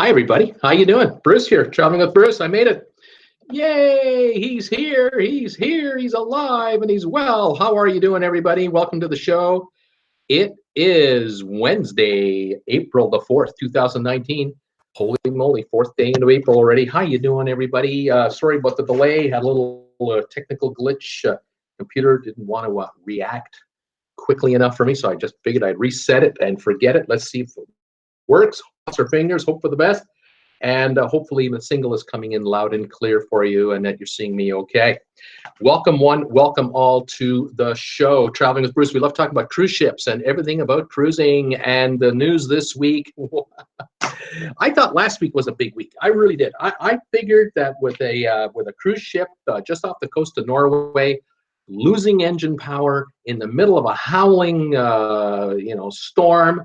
Hi, everybody. How you doing? Bruce here, traveling with Bruce. I made it. Yay! He's here. He's here. He's alive and he's well. How are you doing, everybody? Welcome to the show. It is Wednesday, April the 4th, 2019. Holy moly, fourth day into April already. How you doing, everybody? Sorry about the delay. Had a little technical glitch. Computer didn't want to react quickly enough for me, so I just figured I'd reset it and forget it. Let's see if it works. Cross our fingers, hope for the best. And hopefully the single is coming in loud and clear for you and that you're seeing me okay. Welcome one, welcome all to the show. Traveling with Bruce. We love talking about cruise ships and everything about cruising and the news this week. I thought last week was a big week. I really did. I figured that with a cruise ship just off the coast of Norway, losing engine power in the middle of a howling storm,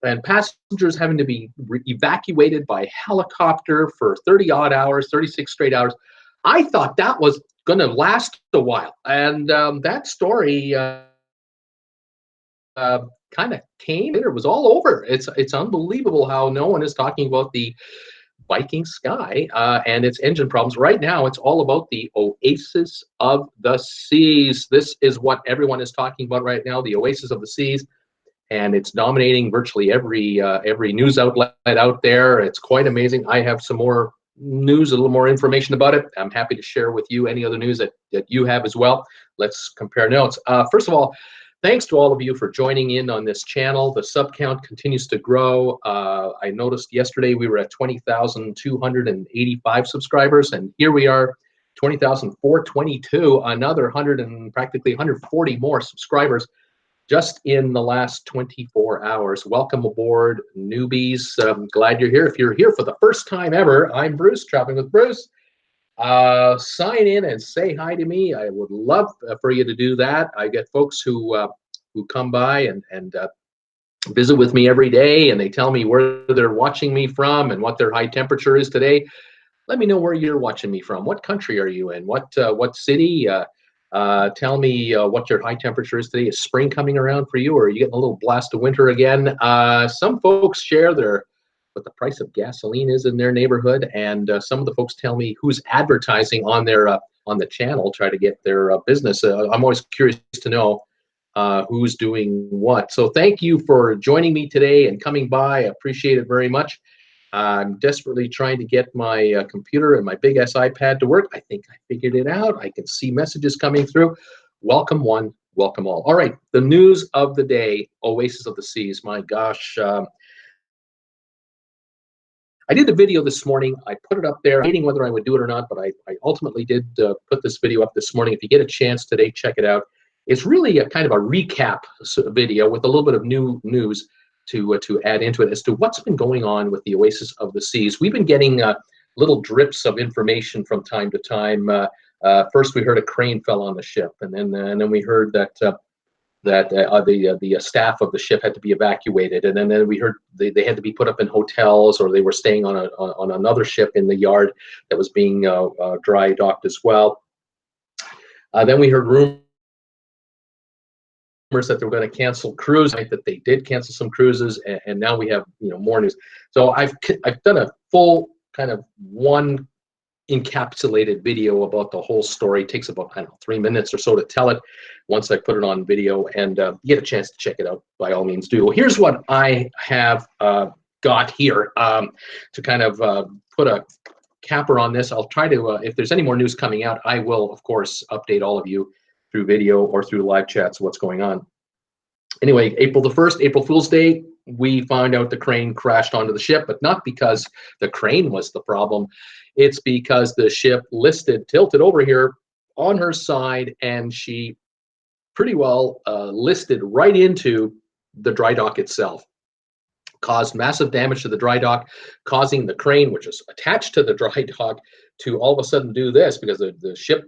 and passengers having to be evacuated by helicopter for 30 odd hours, 36 straight hours. I thought that was going to last a while. And that story kind of came, it was all over. It's unbelievable how no one is talking about the Viking Sky and its engine problems. Right now, it's all about the Oasis of the Seas. This is what everyone is talking about right now, the Oasis of the Seas. And it's dominating virtually every news outlet out there. It's quite amazing. I have some more news, a little more information about it. I'm happy to share with you any other news that you have as well. Let's compare notes. First of all, thanks to all of you for joining in on this channel. The sub count continues to grow. I noticed yesterday we were at 20,285 subscribers, and here we are, 20,422, another 100 and practically 140 more subscribers just in the last 24 hours. Welcome aboard, newbies. Glad you're here. If you're here for the first time ever, I'm Bruce, traveling with Bruce. Sign in and say hi to me. I would love for you to do that. I get folks who come by and visit with me every day, and they tell me where they're watching me from and what their high temperature is today. Let me know where you're watching me from. What country are you in? What city? Tell me what your high temperature is today. Is spring coming around for you, or are you getting a little blast of winter again? Some folks share what the price of gasoline is in their neighborhood, and some of the folks tell me who's advertising on the channel, try to get their business. I'm always curious to know who's doing what. So thank you for joining me today and coming by. I appreciate it very much. I'm desperately trying to get my computer and my big ass iPad to work. I think I figured it out. I can see messages coming through. Welcome one, welcome all. All right, the news of the day, Oasis of the Seas. My gosh. I did a video this morning. I put it up there, debating whether I would do it or not, but I ultimately did put this video up this morning. If you get a chance today, check it out. It's really a kind of a recap video with a little bit of new news to add into it as to what's been going on with the Oasis of the Seas. We've been getting little drips of information from time to time. First, we heard a crane fell on the ship, and then we heard that the staff of the ship had to be evacuated, and then we heard they had to be put up in hotels, or they were staying on another ship in the yard that was being dry docked as well. Then we heard rumors that they were going to cancel cruises, that they did cancel some cruises, and now we have more news. So I've done a full kind of one encapsulated video about the whole story. It takes about 3 minutes or so to tell it. Once I put it on video, and get a chance to check it out, by all means do. Well, here's what I have got here to kind of put a capper on this. I'll try to, if there's any more news coming out, I will of course update all of you through video or through live chats what's going on. Anyway, April the 1st, April Fool's Day, we found out the crane crashed onto the ship, but not because the crane was the problem. It's because the ship tilted over here on her side, and she pretty well listed right into the dry dock itself. Caused massive damage to the dry dock, causing the crane, which is attached to the dry dock, to all of a sudden do this because the ship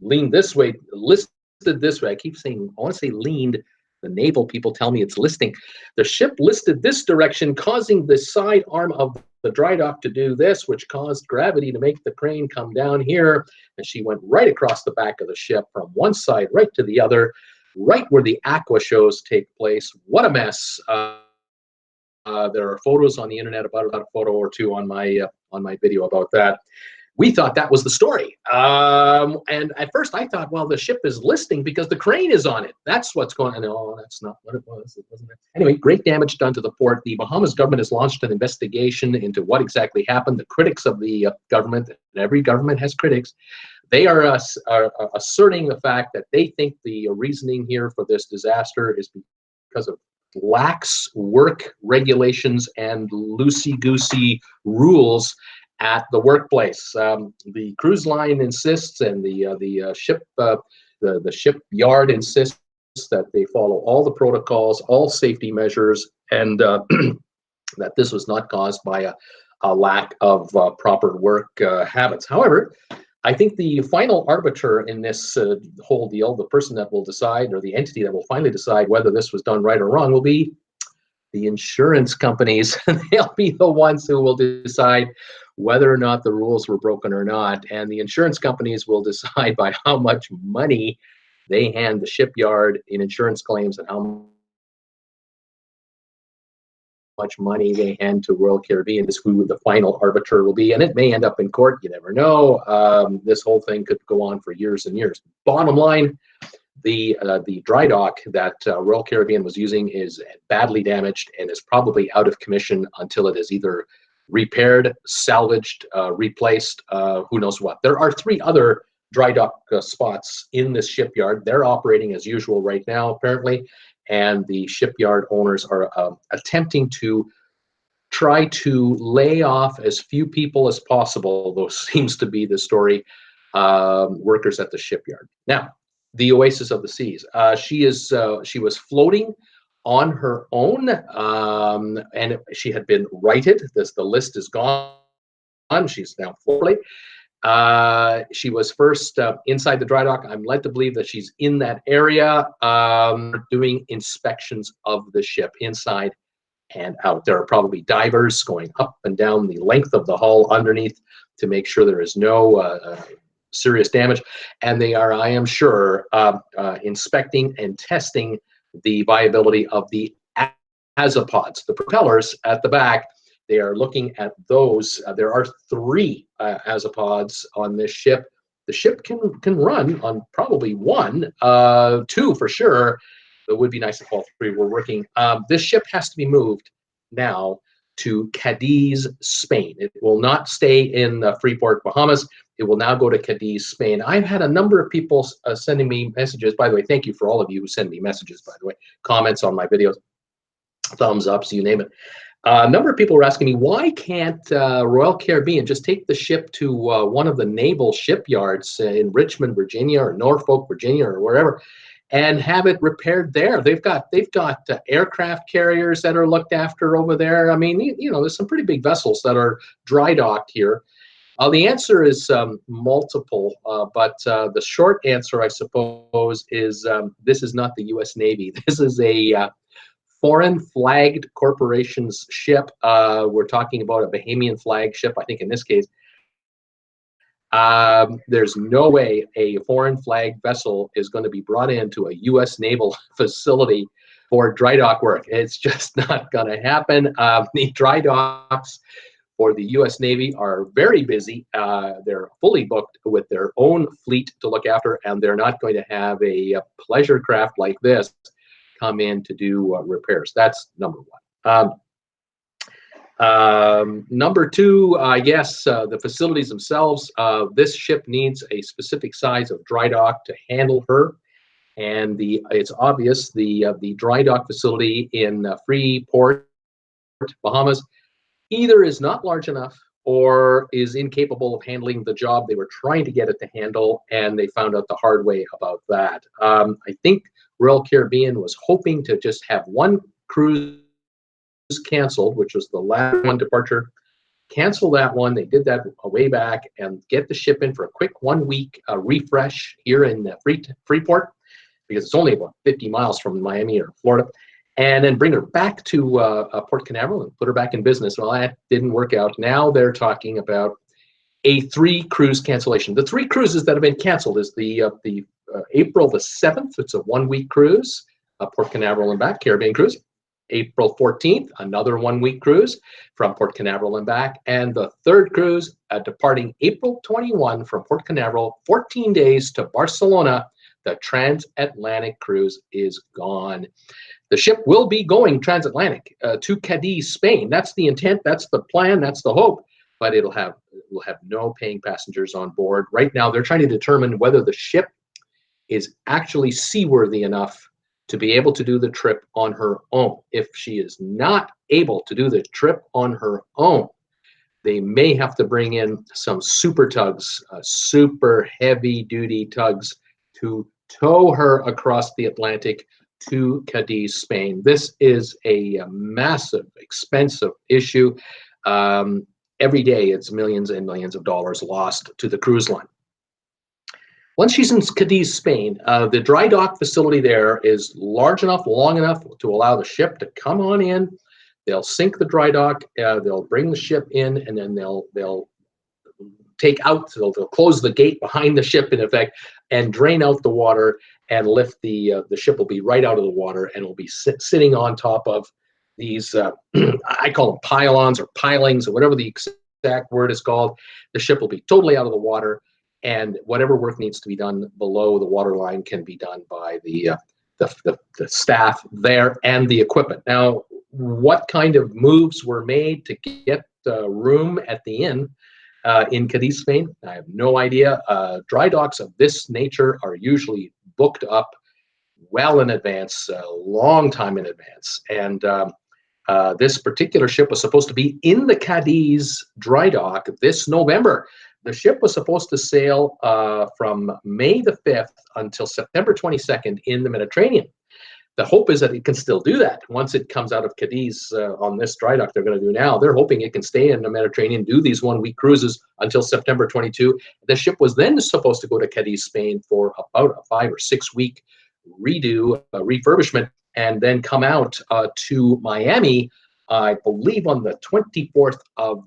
leaned this way, listed this way. I keep saying, I want to say leaned. The naval people tell me it's listing. The ship listed this direction, causing the side arm of the dry dock to do this, which caused gravity to make the crane come down here. And she went right across the back of the ship from one side right to the other, right where the aqua shows take place. What a mess. There are photos on the internet about a photo or two on my video about that. We thought that was the story. And at first I thought, well, the ship is listing because the crane is on it. That's what's going on. No, that's not what it was. It wasn't it. Anyway, great damage done to the port. The Bahamas government has launched an investigation into what exactly happened. The critics of the government, and every government has critics, they are asserting the fact that they think the reasoning here for this disaster is because of lax work regulations and loosey-goosey rules at the workplace. The cruise line insists, and the shipyard insists that they follow all the protocols, all safety measures, and that this was not caused by a lack of proper work habits. However, I think the final arbiter in this whole deal, the person that will decide, or the entity that will finally decide whether this was done right or wrong, will be the insurance companies. They'll be the ones who will decide whether or not the rules were broken or not. And the insurance companies will decide by how much money they hand the shipyard in insurance claims and how much money they hand to Royal Caribbean is who the final arbiter will be. And it may end up in court. You never know. This whole thing could go on for years and years. Bottom line, the dry dock that Royal Caribbean was using is badly damaged and is probably out of commission until it is either repaired, salvaged, replaced, who knows what. There are 3 other dry dock spots in this shipyard. They're operating as usual right now, apparently, and the shipyard owners are attempting to try to lay off as few people as possible, though seems to be the story, workers at the shipyard. Now, the Oasis of the Seas. She was floating on her own, and she had been righted. The list is gone. She's now floating. She was first inside the dry dock. I'm led to believe that she's in that area doing inspections of the ship inside and out. There are probably divers going up and down the length of the hull underneath to make sure there is no serious damage, and they are, I am sure, inspecting and testing the viability of the azopods, the propellers at the back. They are looking at those. There are 3 azopods on this ship. The ship can run on probably 1, 2 for sure. It would be nice if all 3 were working. This ship has to be moved now to Cadiz, Spain. It will not stay in Freeport, Bahamas. It will now go to Cadiz, Spain. I've had a number of people sending me messages. By the way, thank you for all of you who send me messages, by the way, comments on my videos, thumbs ups, you name it. A number of people were asking me, why can't Royal Caribbean just take the ship to one of the naval shipyards in Richmond, Virginia, or Norfolk, Virginia, or wherever, and have it repaired there? They've got aircraft carriers that are looked after over there. I mean, you know, there's some pretty big vessels that are dry docked here. The answer is multiple, but the short answer, I suppose, is this is not the U.S. Navy. This is a foreign flagged corporation's ship. We're talking about a Bahamian flag ship, I think in this case. There's no way a foreign flagged vessel is going to be brought into a U.S. naval facility for dry dock work. It's just not going to happen. The dry docks for the U.S. Navy are very busy. They're fully booked with their own fleet to look after, and they're not going to have a pleasure craft like this come in to do repairs. That's number 1. Number 2, I guess the facilities themselves. This ship needs a specific size of dry dock to handle her, and it's obvious the dry dock facility in Freeport, Bahamas, either is not large enough or is incapable of handling the job they were trying to get it to handle, and they found out the hard way about that. I think Royal Caribbean was hoping to just have 1 cruise canceled, which was the last one departure. Cancel that one. They did that a way back, and get the ship in for a quick 1-week refresh here in Freeport, because it's only about 50 miles from Miami or Florida, and then bring her back to Port Canaveral and put her back in business. Well, that didn't work out. Now they're talking about a 3 cruise cancellation. The 3 cruises that have been canceled is the April the 7th. It's a 1-week cruise, Port Canaveral and back, Caribbean cruise. April 14th, another 1-week cruise from Port Canaveral and back. And the third cruise departing April 21 from Port Canaveral, 14 days to Barcelona. The transatlantic cruise is gone. The ship will be going transatlantic to Cadiz, Spain. That's the intent, that's the plan, that's the hope. But will have no paying passengers on board. Right now, they're trying to determine whether the ship is actually seaworthy enough to be able to do the trip on her own. If she is not able to do the trip on her own, they may have to bring in some super tugs, super heavy-duty tugs, to tow her across the Atlantic to Cadiz, Spain. This is a massive, expensive issue. Every day, it's millions and millions of dollars lost to the cruise line. Once she's in Cadiz, Spain, the dry dock facility there is large enough, long enough to allow the ship to come on in. They'll sink the dry dock, they'll bring the ship in, and then they'll take out, so they'll close the gate behind the ship, in effect, and drain out the water and lift the ship will be right out of the water, and it'll be sitting on top of these, I call them pylons or pilings or whatever the exact word is called. The ship will be totally out of the water, and whatever work needs to be done below the waterline can be done by the staff there and the equipment. Now, what kind of moves were made to get room at the inn in Cadiz, Spain? I have no idea. Dry docks of this nature are usually booked up well in advance, a long time in advance. And this particular ship was supposed to be in the Cadiz dry dock this November. The ship was supposed to sail from May the 5th until September 22nd in the Mediterranean. The hope is that it can still do that. Once it comes out of Cadiz on this dry dock they're going to do now, they're hoping it can stay in the Mediterranean, do these 1-week cruises until September 22. The ship was then supposed to go to Cadiz, Spain for about a 5 or 6 week refurbishment, and then come out to Miami, I believe on the 24th of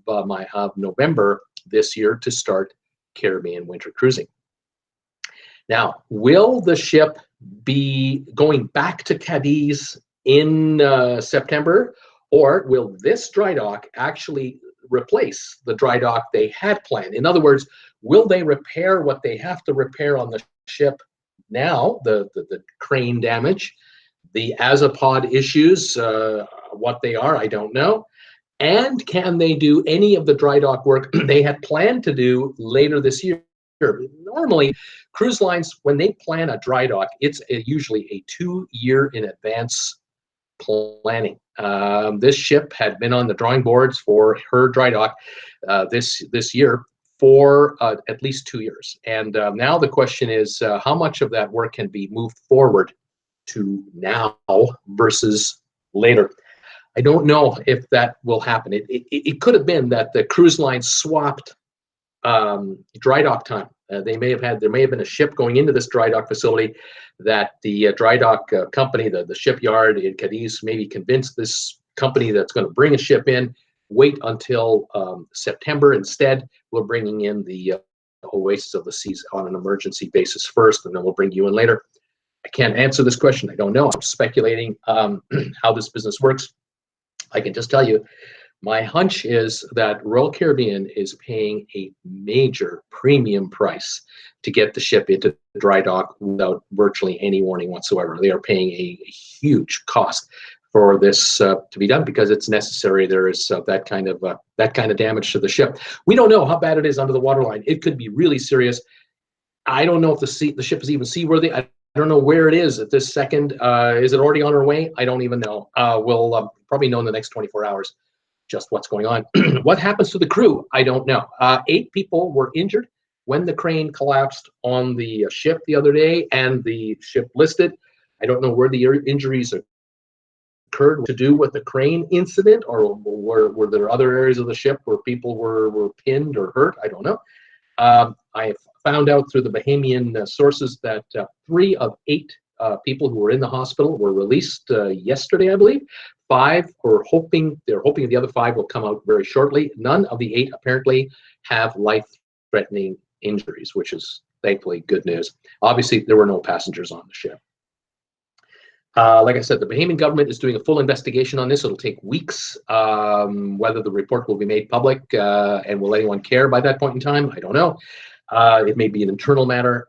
November this year, to start Caribbean winter cruising. Now, will the ship be going back to Cadiz in September, or will this dry dock actually replace the dry dock they had planned? In other words, will they repair what they have to repair on the ship now, the crane damage, the azopod issues, what they are, I don't know. And can they do any of the dry dock work they had planned to do later this year? Normally, cruise lines, when they plan a dry dock, it's usually a 2-year in advance planning. This ship had been on the drawing boards for her dry dock this year for at least 2 years. And now the question is, how much of that work can be moved forward to now versus later? I don't know if that will happen. It could have been that the cruise line swapped dry dock time. There may have been a ship going into this dry dock facility that the dry dock company, the shipyard in Cadiz, maybe convinced this company that's going to bring a ship in, wait until September. Instead, we're bringing in the Oasis of the Seas on an emergency basis first, and then we'll bring you in later. I can't answer this question. I don't know. I'm speculating how this business works. I can just tell you, my hunch is that Royal Caribbean is paying a major premium price to get the ship into dry dock without virtually any warning whatsoever. They are paying a huge cost for this to be done because it's necessary. There is that kind of damage to the ship. We don't know how bad it is under the waterline. It could be really serious. I don't know if the ship is even seaworthy. I don't know where it is at this second. Is it already on our way? I don't even know. We'll probably know in the next 24 hours just what's going on. What happens to the crew? I don't know. 8 people were injured when the crane collapsed on the ship the other day, and the ship listed. I don't know where the injuries occurred to do with the crane incident, or were there other areas of the ship where people were pinned or hurt? I don't know. I found out through the Bahamian sources that 3 of 8 people who were in the hospital were released yesterday, I believe. 5 were hoping the other 5 will come out very shortly. None of the 8 apparently have life-threatening injuries, which is thankfully good news. Obviously, there were no passengers on the ship. Like I said, the Bahamian government is doing a full investigation on this. It'll take weeks. Whether the report will be made public and will anyone care by that point in time, I don't know. It may be an internal matter.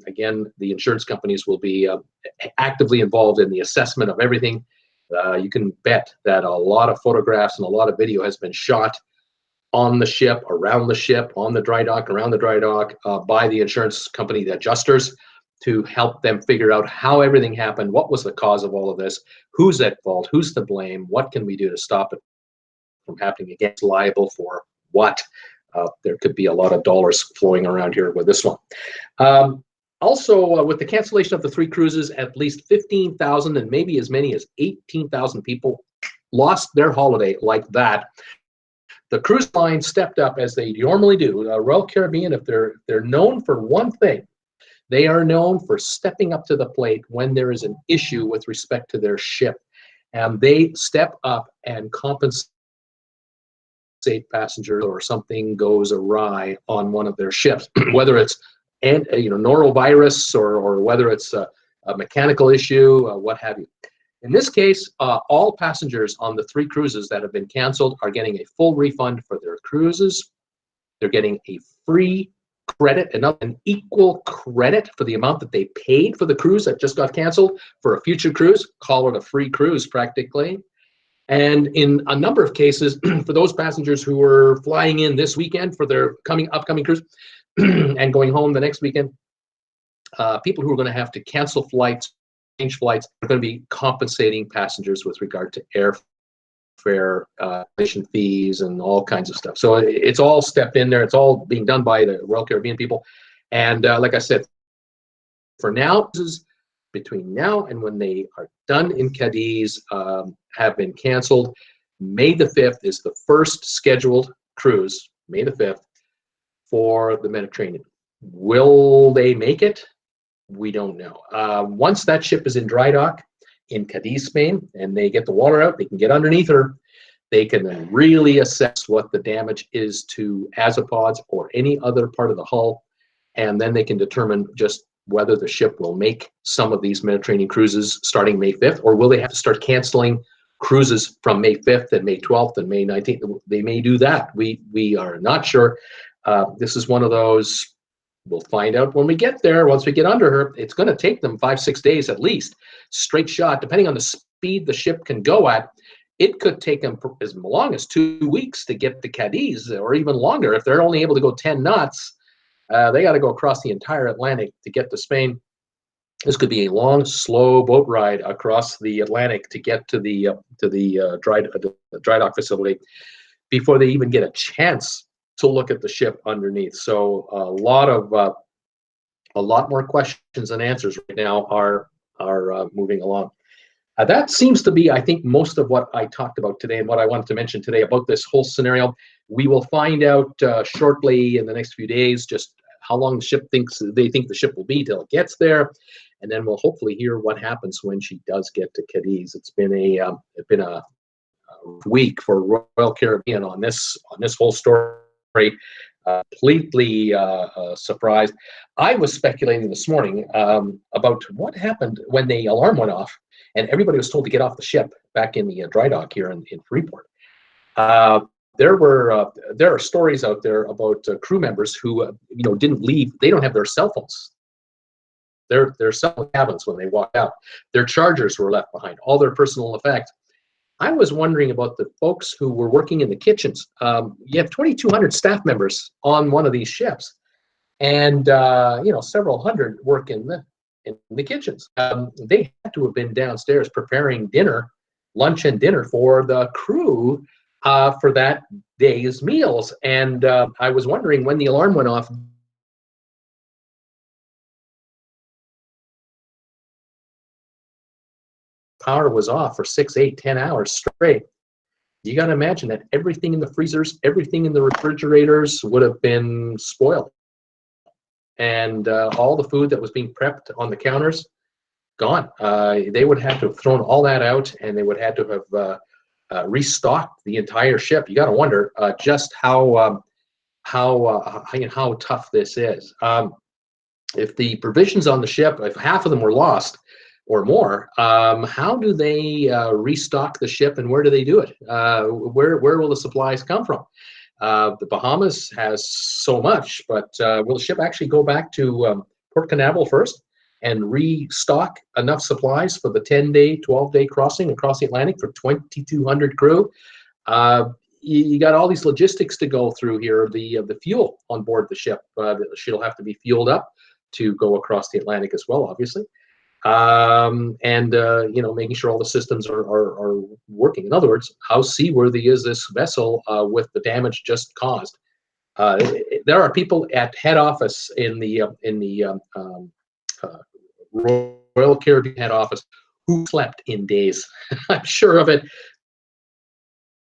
Again, the insurance companies will be actively involved in the assessment of everything. You can bet that a lot of photographs and a lot of video has been shot on the ship, around the ship, on the dry dock, around the dry dock, by the insurance company, the adjusters, to help them figure out how everything happened, what was the cause of all of this, who's at fault, who's to blame, what can we do to stop it from happening again, liable for what. There could be a lot of dollars flowing around here with this one. Also, with the cancellation of the 3 cruises, at least 15,000 and maybe as many as 18,000 people lost their holiday like that. The cruise line stepped up as they normally do. Royal Caribbean, if they're known for one thing, they are known for stepping up to the plate when there is an issue with respect to their ship. And they step up and compensate passengers or something goes awry on one of their ships, whether it's norovirus or whether it's a mechanical issue, what have you. In this case, all passengers on the 3 cruises that have been canceled are getting a full refund for their cruises. They're getting a free credit, an equal credit for the amount that they paid for the cruise that just got canceled for a future cruise. Call it a free cruise practically. And in a number of cases, for those passengers who were flying in this weekend for their upcoming cruise and going home the next weekend, people who are going to have to cancel flights, change flights, are going to be compensating passengers with regard to airfare, admission fees, and all kinds of stuff. So it's all stepped in there. It's all being done by the Royal Caribbean people. And like I said, for now, between now and when they are done in Cadiz, have been canceled. May the 5th is the first scheduled cruise, May the 5th, for the Mediterranean. Will they make it? We don't know. Once that ship is in dry dock in Cadiz, Spain, and they get the water out, they can get underneath her, they can then really assess what the damage is to azipods or any other part of the hull, and then they can determine just whether the ship will make some of these Mediterranean cruises starting May 5th, or will they have to start canceling cruises from May 5th and May 12th and May 19th. They may do that. We are not sure. This is one of those, we'll find out when we get there. Once we get under her, it's going to take them 5-6 days at least, straight shot, depending on the speed the ship can go at. It could take them as long as 2 weeks to get to Cadiz, or even longer. If they're only able to go 10 knots, they got to go across the entire Atlantic to get to Spain. This could be a long, slow boat ride across the Atlantic to get to the dry dock facility before they even get a chance to look at the ship underneath. So a lot more questions than answers right now are moving along. That seems to be, I think, most of what I talked about today and what I wanted to mention today about this whole scenario. We will find out shortly in the next few days just how long the ship they think the ship will be till it gets there, and then we'll hopefully hear what happens when she does get to Cadiz. It's been a week for Royal Caribbean on this whole story. Completely surprised. I was speculating this morning about what happened when the alarm went off and everybody was told to get off the ship back in the dry dock here in Freeport. There are stories out there about crew members who didn't leave. They don't have their cell phones. Their cell phone cabins when they walked out. Their chargers were left behind. All their personal effects. I was wondering about the folks who were working in the kitchens. You have 2,200 staff members on one of these ships, and several hundred work in the kitchens. They had to have been downstairs preparing lunch and dinner for the crew for that day's meals. And I was wondering when the alarm went off. Power was off for 6, 8, 10 hours straight. You got to imagine that everything in the freezers, everything in the refrigerators would have been spoiled. And all the food that was being prepped on the counters, gone. They would have to have thrown all that out, and they would have to have restocked the entire ship. You got to wonder just how tough this is. If the provisions on the ship, if half of them were lost, or more, how do they restock the ship, and where do they do it? Where will the supplies come from? The Bahamas has so much, but will the ship actually go back to Port Canaveral first and restock enough supplies for the 10-day, 12-day crossing across the Atlantic for 2,200 crew? You got all these logistics to go through here. The fuel on board the ship, she'll have to be fueled up to go across the Atlantic as well, obviously. You know, making sure all the systems are working. In other words, how seaworthy is this vessel with the damage just caused? There are people at head office in the Royal Caribbean head office who slept in days. I'm sure of it.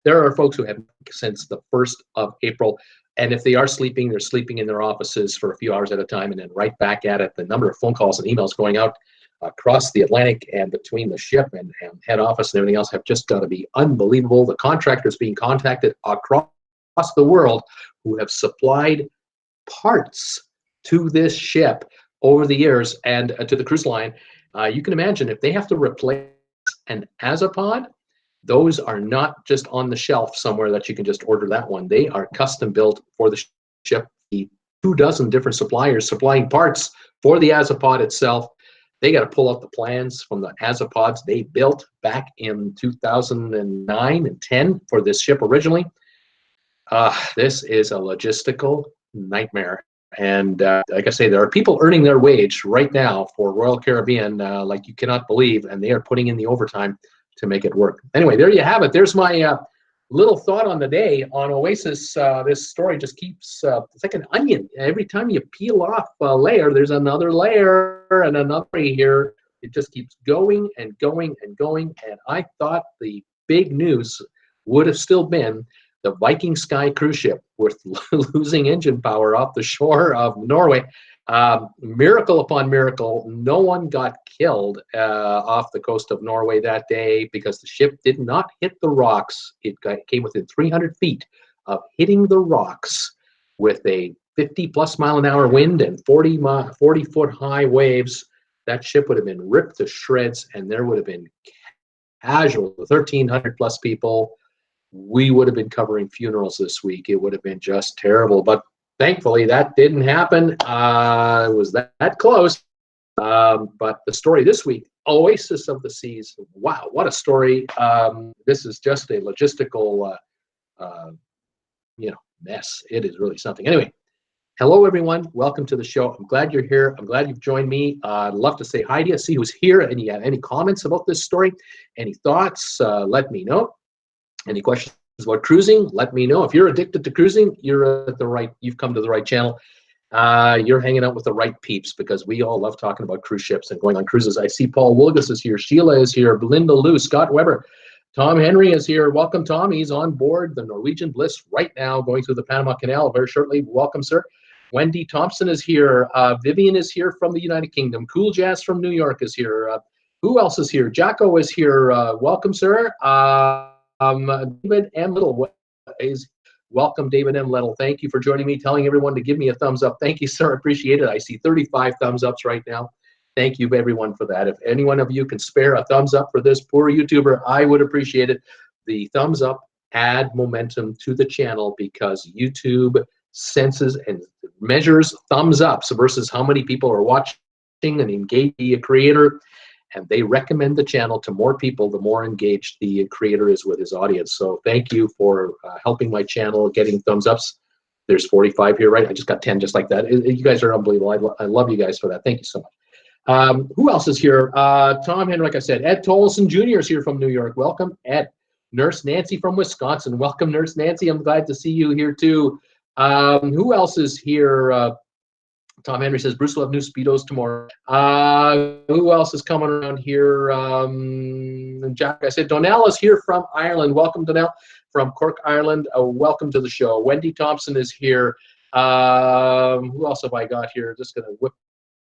There are folks who have since the 1st of April, and if they are sleeping, they're sleeping in their offices for a few hours at a time and then right back at it. The number of phone calls and emails going out across the Atlantic and between the ship and head office and everything else have just got to be unbelievable. The contractors being contacted across the world who have supplied parts to this ship over the years and to the cruise line. You can imagine if they have to replace an Azopod, those are not just on the shelf somewhere that you can just order that one. They are custom built for the ship. 24 different suppliers supplying parts for the Azopod itself. They got to pull out the plans from the Azopods they built back in 2009 and 10 for this ship originally. This is a logistical nightmare. And like I say, there are people earning their wage right now for Royal Caribbean like you cannot believe, and they are putting in the overtime to make it work. Anyway, there you have it. There's my little thought on the day on Oasis. This story just keeps, it's like an onion. Every time you peel off a layer, there's another layer and another here. It just keeps going and going and going. And I thought the big news would have still been the Viking Sky cruise ship with losing engine power off the shore of Norway. Miracle upon miracle, no one got killed off the coast of Norway that day because the ship did not hit the rocks. It came within 300 feet of hitting the rocks with a 50+ mile an hour wind and 40-foot high waves. That ship would have been ripped to shreds, and there would have been casualties, 1,300+ people. We would have been covering funerals this week. It would have been just terrible, but thankfully that didn't happen. It was that close. But the story this week, Oasis of the Seas. Wow, what a story. This is just a logistical mess. It is really something. Anyway, hello everyone. Welcome to the show. I'm glad you're here. I'm glad you've joined me. I'd love to say hi to you, see who's here. And you have any comments about this story, any thoughts, let me know. Any questions about cruising, let me know. If you're addicted to cruising, you've come to the right channel. You're hanging out with the right peeps because we all love talking about cruise ships and going on cruises. I see Paul Wilgus is here, Sheila is here, Belinda Lou, Scott Weber, Tom Henry is here. Welcome, Tom. He's on board the Norwegian Bliss right now, going through the Panama Canal very shortly. Welcome, sir. Wendy Thompson is here. Vivian is here from the United Kingdom. Cool Jazz from New York is here. Who else is here? Jacko is here. Welcome, sir. David M. Little is welcome. David M. Little, thank you for joining me, telling everyone to give me a thumbs up. Thank you, sir. Appreciate it. I see 35 thumbs ups right now. Thank you, everyone, for that. If any one of you can spare a thumbs up for this poor YouTuber, I would appreciate it. The thumbs up add momentum to the channel because YouTube senses and measures thumbs ups versus how many people are watching and engaged the creator. And they recommend the channel to more people the more engaged the creator is with his audience. So thank you for helping my channel getting thumbs ups. There's 45 here, right? I just got 10 just like that. You guys are unbelievable. I love you guys for that. Thank you so much. Who else is here? Tom Henry, like I said. Ed Tolson Jr. is here from New York. Welcome, Ed. Nurse Nancy from Wisconsin. Welcome, Nurse Nancy. I'm glad to see you here too. Who else is here? Tom Henry says, Bruce will have new Speedos tomorrow. Who else is coming around here? Jack, I said, Donnell is here from Ireland. Welcome, Donnell, from Cork, Ireland. Welcome to the show. Wendy Thompson is here. Who else have I got here? Just going to whip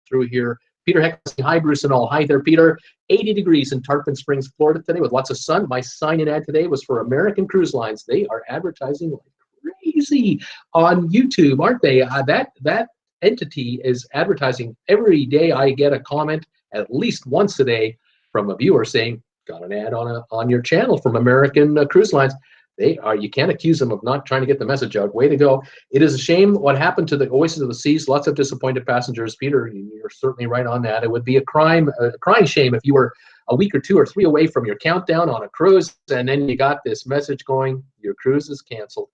through here. Peter Heck, hi, Bruce and all. Hi there, Peter. 80 degrees in Tarpon Springs, Florida today with lots of sun. My sign-in ad today was for American Cruise Lines. They are advertising like crazy on YouTube, aren't they? That entity is advertising every day. I get a comment at least once a day from a viewer saying, got an ad on your channel from American Cruise Lines. You can't accuse them of not trying to get the message out. Way to go. It is a shame what happened to the Oasis of the Seas. Lots of disappointed passengers. Peter, you're certainly right on that. It would be a crying shame if you were a week or 2 or 3 away from your countdown on a cruise, and then you got this message going, your cruise is canceled,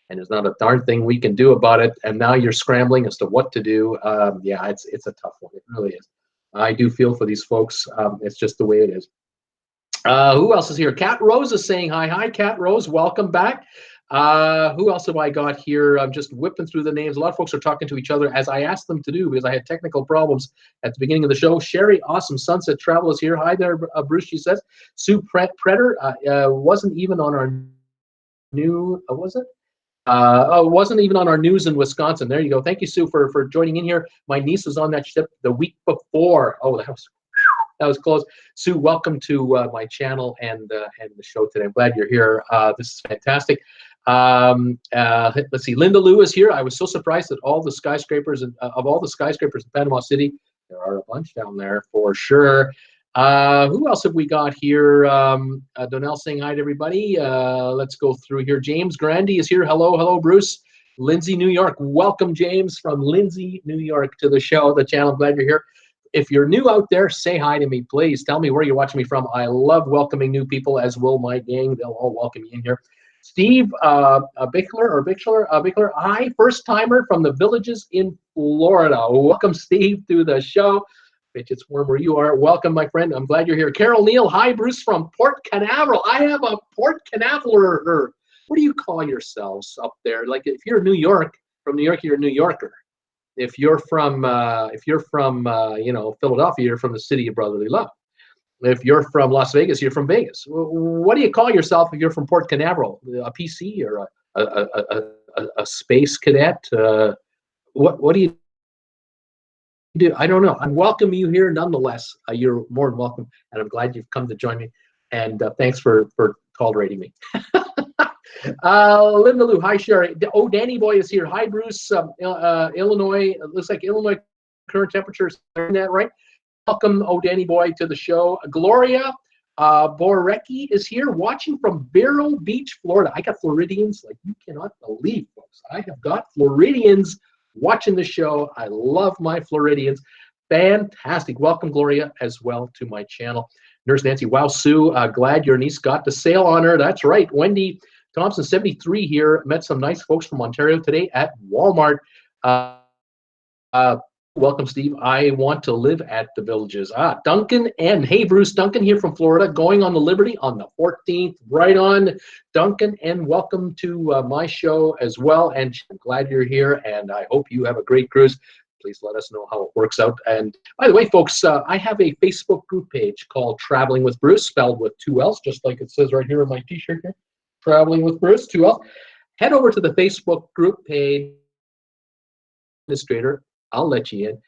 and there's not a darn thing we can do about it, and now you're scrambling as to what to do. Yeah, it's a tough one. It really is. I do feel for these folks. It's just the way it is. Who else is here? Cat Rose is saying hi. Hi, Cat Rose. Welcome back. Who else have I got here? I'm just whipping through the names. A lot of folks are talking to each other as I asked them to do because I had technical problems at the beginning of the show. Sherry, Awesome Sunset Travel is here. Hi there, Bruce, she says. Sue Pretter wasn't even on our new, was it? Wasn't even on our news in Wisconsin. There you go. Thank you, Sue, for joining in here. My niece was on that ship the week before. Oh, that was close. Sue, welcome to my channel and the show today. I'm glad you're here. This is fantastic. Let's see. Linda Lou is here. I was so surprised that all the skyscrapers of all the skyscrapers in Panama City, there are a bunch down there for sure. Who else have we got here? Donnell saying hi to everybody. Let's go through here. James Grandy is here. Hello, Bruce. Lindsay, New York. Welcome, James, from Lindsay, New York, to the show, the channel. I'm glad you're here. If you're new out there, say hi to me, please. Tell me where you're watching me from. I love welcoming new people, as will my gang. They'll all welcome you in here. Steve Bickler. Hi, first timer from the Villages in Florida. Welcome, Steve, to the show. Bitch, it's warm where you are. Welcome, my friend. I'm glad you're here. Carol Neal. Hi, Bruce, from Port Canaveral. I have a Port Canaveral. What do you call yourselves up there? Like, if you're New York, from New York, you're a New Yorker. If you're from Philadelphia, you're from the city of brotherly love. If you're from Las Vegas, you're from Vegas. What do you call yourself if you're from Port Canaveral? A PC or a space cadet? What do you do? I don't know. I welcome you here nonetheless. You're more than welcome, and I'm glad you've come to join me. And thanks for tolerating me. Linda Lou, hi Sherry. Oh, Danny Boy is here. Hi Bruce. Illinois. It looks like Illinois current temperatures. Isn't that right? Welcome, oh Danny Boy, to the show. Gloria Borecki is here, watching from Vero Beach, Florida. I got Floridians like you cannot believe, folks. I have got Floridians watching the show. I love my Floridians. Fantastic. Welcome, Gloria, as well to my channel. Nurse Nancy, wow, Sue, glad your niece got the sale on her. That's right. Wendy Thompson, 73 here. Met some nice folks from Ontario today at Walmart. Welcome, Steve. I want to live at the Villages. Duncan and hey, Bruce, Duncan here from Florida, going on the Liberty on the 14th. Right on, Duncan, and welcome to my show as well. And I'm glad you're here, and I hope you have a great cruise. Please let us know how it works out. And by the way, folks, I have a Facebook group page called Traveling with Bruce, spelled with 2 L's, just like it says right here on my T-shirt here. Traveling with Bruce, 2 L's. Head over to the Facebook group page, administrator. I'll let you in.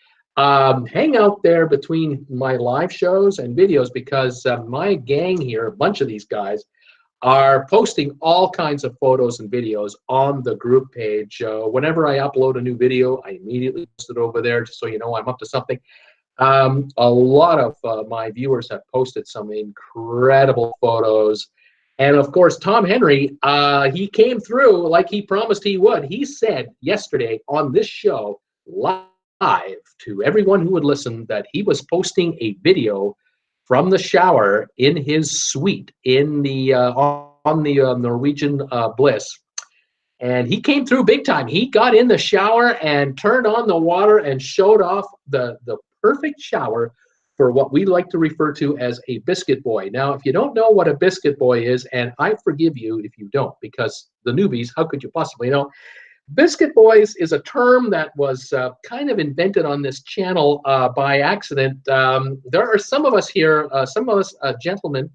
Hang out there between my live shows and videos because my gang here, a bunch of these guys, are posting all kinds of photos and videos on the group page. Whenever I upload a new video, I immediately post it over there just so you know I'm up to something. A lot of my viewers have posted some incredible photos. And of course, Tom Henry, he came through like he promised he would. He said yesterday on this show, live to everyone who would listen, that he was posting a video from the shower in his suite in the on the Norwegian Bliss, and he came through big time. He got in the shower and turned on the water and showed off the perfect shower for what we like to refer to as a biscuit boy. Now, if you don't know what a biscuit boy is, and I forgive you if you don't, because the newbies, how could you possibly know? Biscuit boys is a term that was kind of invented on this channel by accident. There are some of us here, gentlemen,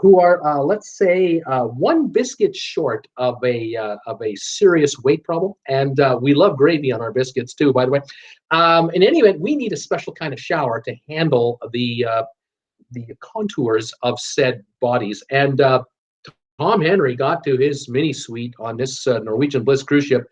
who are, let's say, 1 biscuit short of a serious weight problem, and we love gravy on our biscuits too, by the way. In any event, we need a special kind of shower to handle the contours of said bodies, and Tom Henry got to his mini suite on this Norwegian Bliss cruise ship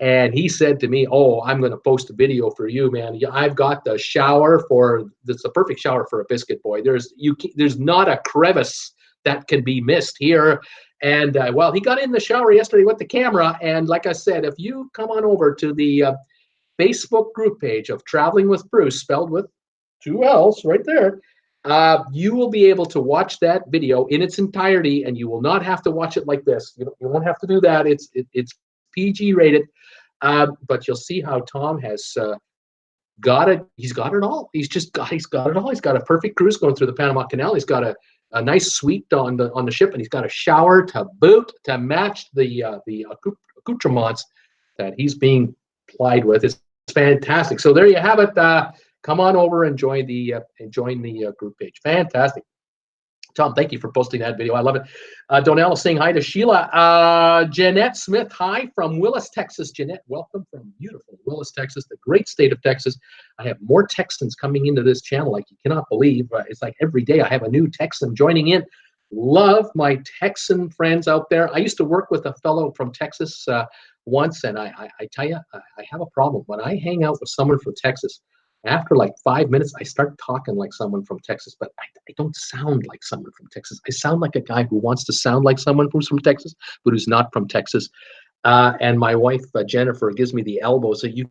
And he said to me, "Oh, I'm going to post a video for you, man. I've got the shower for that's the perfect shower for a biscuit boy. There's not a crevice that can be missed here." And well, he got in the shower yesterday with the camera. And like I said, if you come on over to the Facebook group page of Traveling with Bruce, spelled with 2 L's right there, you will be able to watch that video in its entirety, and you will not have to watch it like this. You won't have to do that. It's PG rated, but you'll see how Tom has got it. He's got it all. He's got it all. He's got a perfect cruise going through the Panama Canal. He's got a nice suite on the ship, and he's got a shower to boot to match the accoutrements that he's being plied with. It's fantastic. So there you have it. Come on over and join the group page. Fantastic. Tom, thank you for posting that video. I love it. Donnell is saying hi to Sheila. Jeanette Smith, hi from Willis, Texas. Jeanette, welcome from beautiful Willis, Texas, the great state of Texas. I have more Texans coming into this channel like you cannot believe. It's like every day I have a new Texan joining in. Love my Texan friends out there. I used to work with a fellow from Texas once, and I tell you, I have a problem. When I hang out with someone from Texas, after like 5 minutes, I start talking like someone from Texas, but I don't sound like someone from Texas. I sound like a guy who wants to sound like someone who's from Texas, but who's not from Texas. And my wife, Jennifer, gives me the elbow. So you